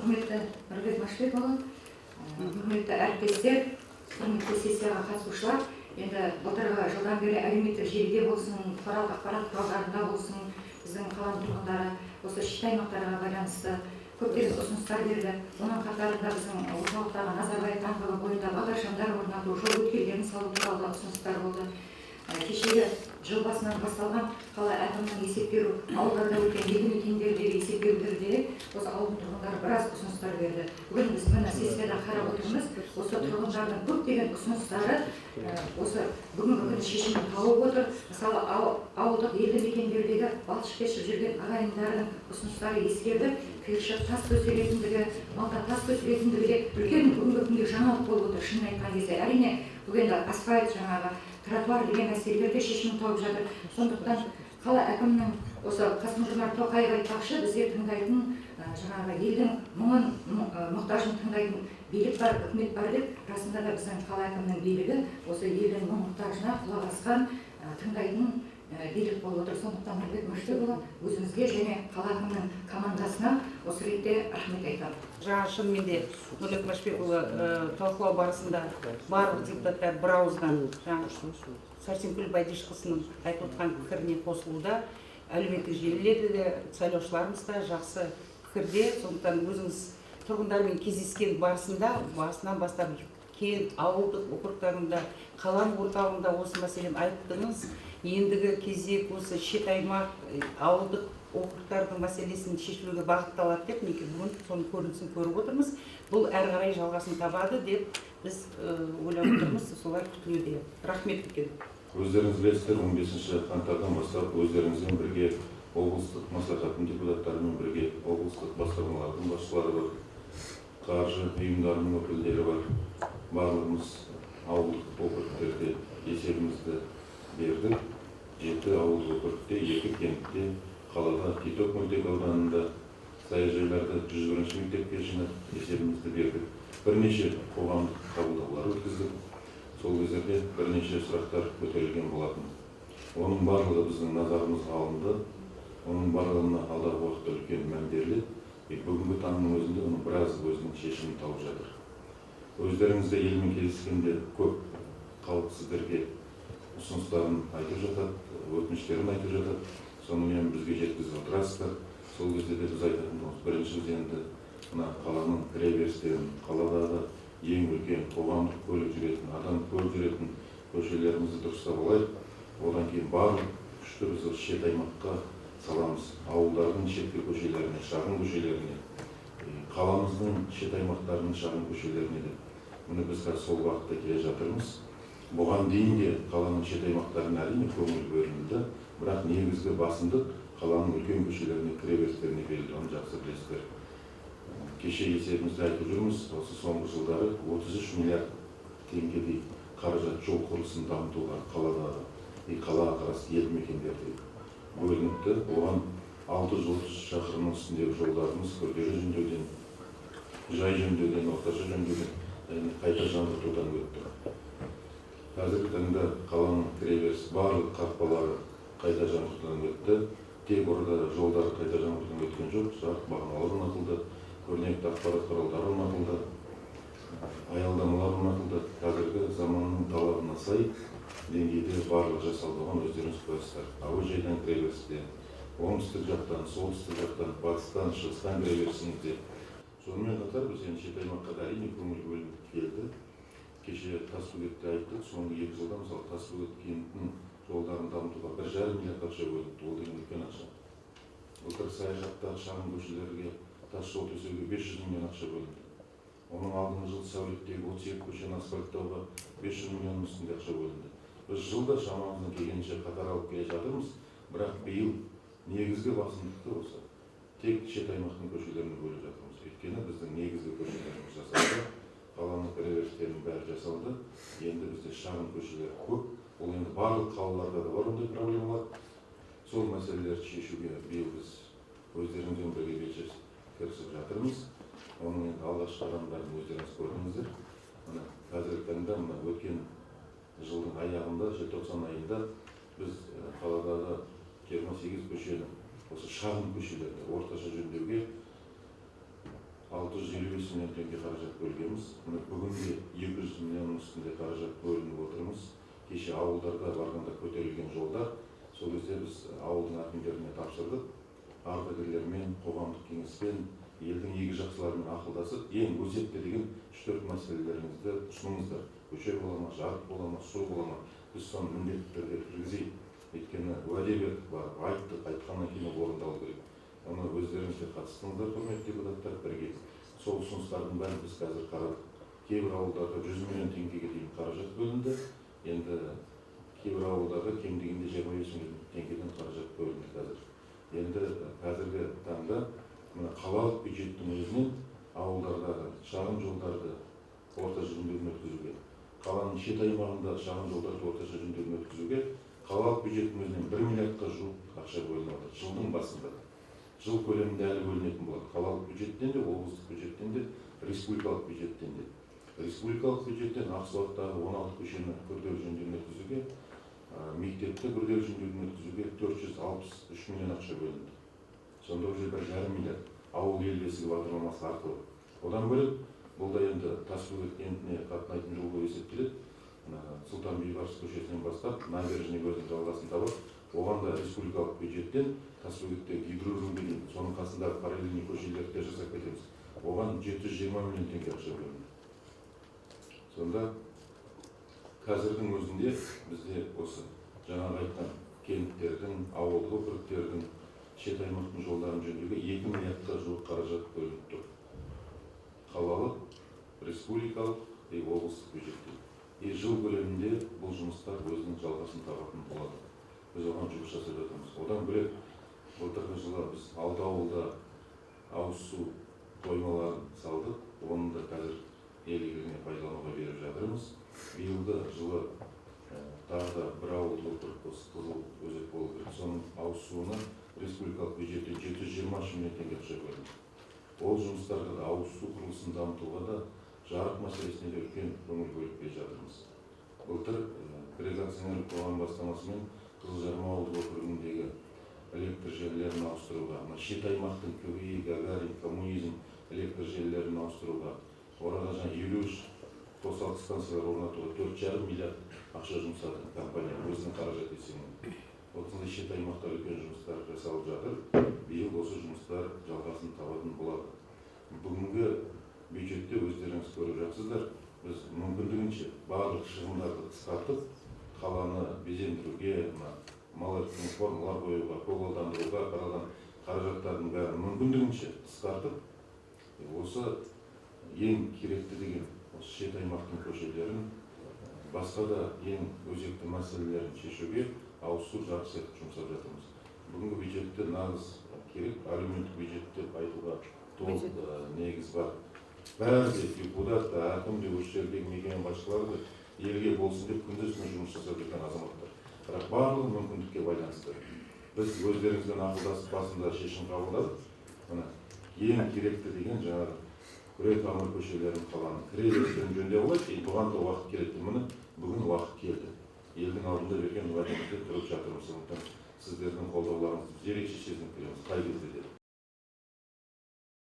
Құрметті Нұрбек Машбекұлы, құрметті әріптестер, құрметті сессияға қатысушылар, енді былтырғы жылдан бері әлеуметтік желіде болсын, бұқаралық ақпарат құралдарында болсын, біздің қаланың тұрғындары осы шет аймақтарға байланысты көптеген ұсыныстар берді. Оның қатарында біздің орталықтағы Назарбаев даңғылы бойында бағдаршамдар орнату, жол өткелдерін салу туралы ұсыныстар болды. Кешегі жыл басынан басталған қала әкімінің есеп беру, ауылдарда өткен елді мекендердегі есеп берулерде осы ауыл тұрғындары біраз ұсыныстар берді. Бүгін біз мына сессияда қарап отырмыз, осы тұрғындардың көптеген ұсыныстары осы бүгінгі күні шешімін тауып отыр. Мысалы, ауылдық елді мекендердегі балшық кешіп жүрген ағайындардың ұсыныстары ескерді. Қиыршық тас төселетіндігі, малда тас төселетіндігі де үлкен бүгінгі күнде жаңалық болып отыр. Шынын айтқан кезде әрине бұл енді асфальт, жаңағы тротуар деген мәселелерде шешімін тауып жатыр. Сондықтан қала әкімінің осы Қасым-Жомарт Тоқаев айтпақшы, бізде тыңдайтын жаңағы елдің мұңын, мұқтажын тыңдайтын билік бар, үкімет бар деп, расында да біздің қала әкімінің билігі осы елдің мұқтажына құлақ асқан, тыңдайтын билік болып отыр. Сондықтан Нұрбек Машбекұлы өзіңізге және қала әкімінің командасына осы ретте рахмет айтамын. Жаңа шынымен де Нұрбек Машбекұлы талқылау барысында барлық депутаттар бір ауыздан Сәрсенкүл Байдешқызының айтып отқан пікіріне қосылуда, әлеуметтік желілерде де сайлаушыларымыз да жақсы пікірде. Сондықтан өзіңіз тұрғындармен кездескен барысында басынан бастап кент, ауылдық округтарында, қаланың орталығында осы мәселені айттыңыз. Ендігі кезек осы шет аймақ, ауылдық округтардың мәселесін шешілуге бағытталады деп, бүгін соның көрінісін көріп отырмыз. Бұл әрі қарай жалғасын табады деп біз ойлап отырмыз, солай күтілуде. Рахмет үлкен. Өздеріңіз білесіздер, 15 қаңтардан бастап өздеріңізбен бірге облыстық мәслихаттың депутаттарымен бірге облыстық басқармалардың басшылары бар, қаржы ұйымдарының өкілдері бар. Барлығымыз ауылдық округтерде есебімізді бердік. 7 ауылдық округте, 2 кентте, қалада Титок мөлтек ауданында, саяжайларда 101-ші мектепке жинап есебімізді бердік. Бірнеше қоғамдық қабылдаулар өткіздік. Сол кездерде бірнеше сұрақтар көтерілген болатын. Оның барлығы біздің назарымызға алынды. Оның барлығына алдағы уақытта үлкен мән беріледі. Бүгінгі таңның өзінде оның біраз өзінің шешімін тауып жатыр. Өздеріңізде елмен кездескенде көп халық сіздерге ұсыныстарын айтып жатады, өтініштерін айтып жатады. Сонымен бізге жеткізіп отырасыздар. Сол кезде де біз айтатынымыз бірінші енді мына қаланың кіреберістерін, қаладағы ең үлкен қоғамдық көлік жүретін, адам көп жүретін көшелерімізді дұрыстап алайық. Одан кейін барлық күшті біз шет аймаққа саламыз. Ауылдардың шеткі көшелеріне, шағын көшелеріне, қаламыздың шет аймақтарының шағын көшелеріне де. Мұны біз сол уақытта келе жатырмыз. Бұған дейін де қаланың шет аймақтарына әрине көңіл бөлінді, бірақ негізгі басымдық қаланың үлкен көшелеріне, кіреберістеріне берілді. Оны жақсы білесіздер. Кеше есебімізді айтып жүрміз, осы соңғы жылдары 33 миллиард теңгедей қаражат жол құрылысын дамытуға қаладағы, қалаға қарасты елді мекендерде бөлініпті. Оған 630 шақырымның үстіндегі жолдарымыз күрделі жөндеуден, жай жөндеуден, орташа жөндеуден, қайта жаңғыртудан өтті. Қазіргі таңда қаланың кіреберіс барлық қақпалары қайта жаңғыртудан өтті. Тек орда жолдары қайта жаңғыртудан өткен жоқ, жарық бағаналар орнатылды, көрнекті ақпарат құралдары орнатылды, аялдамалар орнатылды. Қазіргі заманның талабына сай деңгейде барлық жасалған өздеріңіз көресіздер. Әуежайдан кіреберісте, оңтүстік жақтан, солтүстік жақтан, батыстан, шығыстан кіреберісіңізде. Сонымен қатар біз шет аймаққа да әрине көңіл бөлініп келді. Кеше Тасбөгетте айттық, соңғы 2 жылда мысалы Тасбөгет кентінің жолдарын дамытуға 1,5 миллиард ақша бөлінді. Ол деген үлкен ақша. Былтыр саяжаттағы шағын көшелерге тас жол төсеуге 500 миллион ақша бөлінді. Оның алдыңғы жылы сәулеттегі 32 көшені асфальттауға 500 миллионның үстінде ақша бөлінді. Біз жылда шамамыздан келгенше қатар алып келе жатырмыз, бірақ биыл негізгі басымдықты осы тек шет аймақтың көшелерін бөліп жатырмыз. Өйткені біздің негізгі көшелеріміз жасалды, қаланың кіреберістерінің бәрі жасалды. Енді бізде шағын көшелер көп. Ол енді барлық қалаларда да бар ондай проблемалар. Сол мәселелерді шешуге биыл біз өздеріңізбен бірге кірісіп жатырмыз. Оның енді алғашқы қадамдарын өздеріңіз көрдіңіздер. Мына қазіргі таңда өткен жылдың аяғында, желтоқсан айында біз қаладағы 28 көшені осы шағын көшелерді орташа жөндеуге 655 миллион теңге қаражат бөлгенбіз. Бүгінде 200 миллионның үстінде қаражат бөлініп отырмыз. Кеше ауылдарда барғанда көтерілген жолдар, сол кезде біз ауылдың әкімдеріне тапсырдық. Ардагерлермен, қоғамдық кеңеспен, елдің игі жақсыларымен ақылдасып, ең өзекті деген 3-4 мәселелеріңізді ұсыныңыздар. Көше бола ма, жарық бола ма, су бола ма, біз соны міндетті түрде кіргізейік. Өйткені уәде бердік, барып айттық, айтқаннан кейін орындалу керек. Оны өздеріңіз де қатыстыңыздар, құрметті депутаттар, бірге. Сол ұсыныстардың бәрін біз қазір қарадық. Кейбір ауылдарда 100 миллион теңгеге дейін қаражат бөлінді. Енді кейбір ауылдарда кем дегенде 25 миллион теңгеден қаражат бөлінді қазір. Енді қазіргі таңда қалалық бюджеттің өзінен ауылдардағы шағын жолдарды орта жөндеуден өткізуге, қаланың шет аймағында шағын жолдарды орта жөндеуден өткізуге қалалық бюджеттің өзінен 1 миллиардқа жуық ақша бөлініп отыр. Жылдың басында. Жыл көлемінде әлі бөлінетін болады. Қалалық бюджеттен де, облыстық бюджеттен де, республикалық бюджеттен де. Республикалық бюджеттен Ақсуаттағы 16 көшені күрделі жөндеуден өткізуге, мектепті күрделі жөндеуден өткізуге 463 миллион ақша бөлінді. Сонда уже 1,5 миллиард ауыл ел бесігі бағдарламасы арқылы. Одан бөлек, бұл да енді Тасбөгет кентіне қатынайтын жол болып есептеледі. Сұлтан Бейбарыс көшесінен бастап, набережный көзінің жалғасын табып, оған да республикалық бюджеттен Тасбөгетте гидрожолға дейін, соның қасындағы параллельный көшелерді де жасап кетеміз. Оған 720 миллион теңге ақша бөлінді. Сонда қазірдің өзінде бізде осы жаңағы айтқан кенттердің, ауылдық округтердің, шет аймақтың жолдарын жөндеуге 2 миллиардқа жуық қаражат бөлініп тұр. Қалалық, республикалық, облыстық бюджеттен. Жыл көлемінде бұл жұмыстар өзінің жалғасын табатын болады. Біз оған жұмыс жасап жатырмыз. Одан бөлек былтырғы жылы біз 6 ауылда ауыз су қоймаларын салдық. Оны да қазір ел игілігіне пайдалануға беріп жатырмыз. Биылғы жылы тағы да бір ауыл округ Қызыл Өзек болу керек. Соның ауыз суына республикалық бюджеттен 720 миллион теңге ақша бөлінді. Ол жұмыстарға да ауыз су құрылысын дамытуға да жарық мәселесіне де үлкен көңіл бөліп келе жатырмыз. Былтыр Грек акционерлік қоғам бастамасымен Қызылжарма ауылдық округіндегі электр желілерін ауыстыруға, шет аймақтың КВИ, Гагарин, Коммунизм электр желілерін ауыстыруға, орада жаңа 53 қосалқы станциялар орнатуға 4,5 миллиард ақша жұмсады компания өзінің қаражат есебінен. Осындай шет аймақта үлкен жұмыстар жасалып жатыр. Биыл осы жұмыстар жалғасын табатын болады. Бүгінгі бюджетте өздеріңіз көріп жатсыздар, біз мүмкіндігінше барлық шығындарды қысқартып, қаланы безендіруге, мал етін формалар қоюға, көгалдандыруға қаралған қаражаттардың бәрін мүмкіндігінше қысқартып, осы ең керекті деген осы шет аймақтың көшелерін, басқа да ең өзекті мәселелерін шешуге ауыз су жарық сетіп жұмсап жатырмыз. Бүгінгі бюджетте нағыз керек, әлеуметтік бюджет деп айтуға толық негіз бар. Бәрі де депутат, әкім де, осы жердегі мекеме басшылары да елге болсын деп күндіз-түні жұмыс жасап жүрген азаматтар. Бірақ барлығы мүмкіндікке байланысты. Біз өздеріңізбен ақылдасып басында шешім қабылдадық. Мына ең керекті деген жаңағы Күре Тамыр көшелерін қаланың кіреберістерін жөндеу болады. Бұған да уақыт керек. Міне бүгін уақыт келді. Елдің алдында берген уәдемізде тұрып жатырмыз. Сіздердің қолдауларыңызды ерекше сезініп келеміз. Қай кезде де.